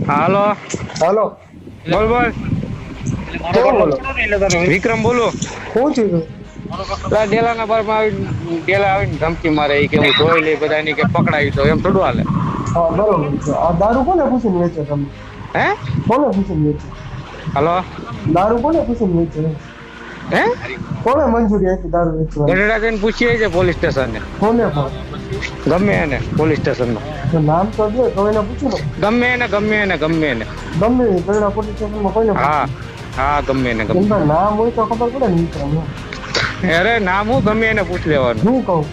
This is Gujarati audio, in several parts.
હાલો. હાલો. બોલ બોલ. કેવું બોલો? વિક્રમ બોલો. શું થયું? ડેલાના બારમાં આવીને ડેલા આવીને ધમકી મારે ઈ કે હું જોઈ લઈ બધાની કે પકડાવી તો એમ થોડું હાલે. હા બરોબર છે. આ દારૂ કોને પૂછીને વેચે તમે? હે કોને પૂછીને વેચે? હાલો. દારૂ કોને પૂછીને વેચે? હે કોને મંજૂરી આપી દારૂ વેચવાની? ગઢડા જઈને પૂછીએ છે પોલીસ સ્ટેશને. કોને પણ? ગમે એને પોલીસ સ્ટેશનમાં. તો નામ તો દે તો એને પૂછું ને. ગમે એને ગમે એને ગમે એને. ગમે એ ગરડા પોલીસ સ્ટેશનમાં કોઈને હા હા ગમે એને ગમે. એમના નામ હોય તો ખબર પડે ને વિક્રમ એમ. અરે નામ હું ગમે એને પૂછ લેવાનું. હું કહું?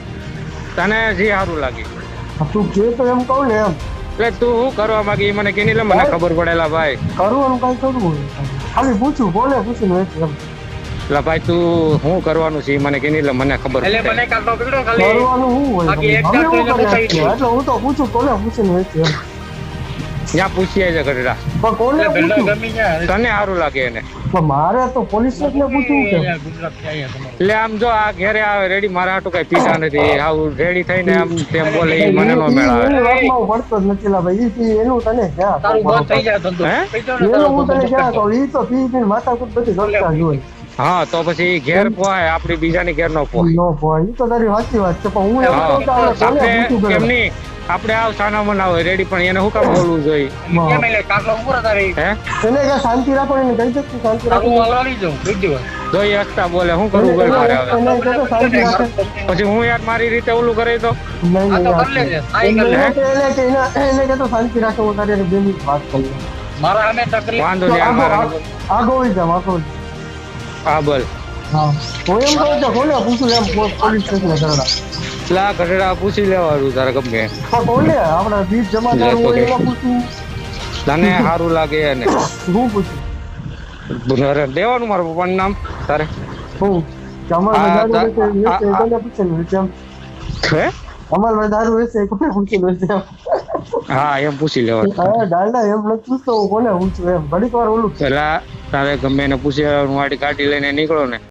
તને જે સારું લાગે. તું જે તો એમ કહું ને એમ. એટલે તું શું કરવા માંગી ઈ મને કેની લે મને ખબર પડેલા ભાઈ. કરવાનું કઈ કરવું હોય ખાલી પૂછું કોને પૂછીને વેચે એમ. એટલે ભાઈ તું શું કરવાનું છે ઈ મને કેની લે મને ખબર પડે. કરવાનું શું હોય અમે શું કરી શકીએ? એટલે હું તો પૂછું કોને પૂછીને વેચે એમ. ત્યાં પૂછીએ છે ગઢડા. પણ કોને પૂછું? તને સારું લાગે એને. પણ મારે તો પોલીસ ને પૂછવું કે એટલે આમ જો આ ઘેરે આવે રેડી મારા હાટું કઈ પીતા નથી આવું રેડી થઈને આમ તેમ બોલે ઈ મને નો મેળાવે. એની વાતમાં હું પડતો જ નથી લા ભાઈ. ઈ એનું તને ક્યાં કહું? હે એનું હું તને ક્યાં કહું? ઈ તો પી પીને માથાકૂટ બધી કરતા જ હોય. હા તો પછી ઘેર પોહાય આપડી બીજાની ઘેર નો પોહાય. નો ભાઈ ઈ તો તારી સાચી વાત છે પણ હું એમ હા કહું કે આપણે કોને આપણે પૂછવું કેમ પડે? નહીં આપણે આવ સાના મના હોય રેડી પણ એને શું કામ બોલવું જોઈએ. હે એને કે શાંતિ રાખો એને કહી દે તું શાંતિ રાખો. જોઈ હસતા બોલે શું કરવું ગઈ મારે હવે. એને કહે તો શાંતિ રાખે. પછી હું યાર મારી રીતે ઓલું કરે તો નહીં નહીં એને કે તો શાંતિ રાખે હું તારી હારે 2 મિનિટ વાત કરી લઉં. વાંધો નહીં આ મારા આગો વઈ જાવ આગો. હા બોલ. હા હું એમ કહું તો કોને પૂછું એમ પોલીસ સ્ટેશન ગરડા. લા ગઢડા પૂછી લેવાનું તારે ગમે હા કોને આપણા 20 જમાદાર હોય એમાં પૂછું. તને સારું લાગે એને હું પૂછું? દેવાનું મારું પપ્પાનું નામ તારે. હું અમાલ દારૂ વેચે કોને પૂછીને વેચે એમ. હે અમાલ દારૂ વેચે કોને પૂછીને વેચે એમ. હા એમ પૂછી લેવાનું. હા ડાલડા એમ નથી પૂછતો હું કોને પૂછું એમ. ઘડીક વાર ઓલું પેલા તારે ગમે એને પૂછી લેવાનું વાડી કાઢી લઈને નીકળો ને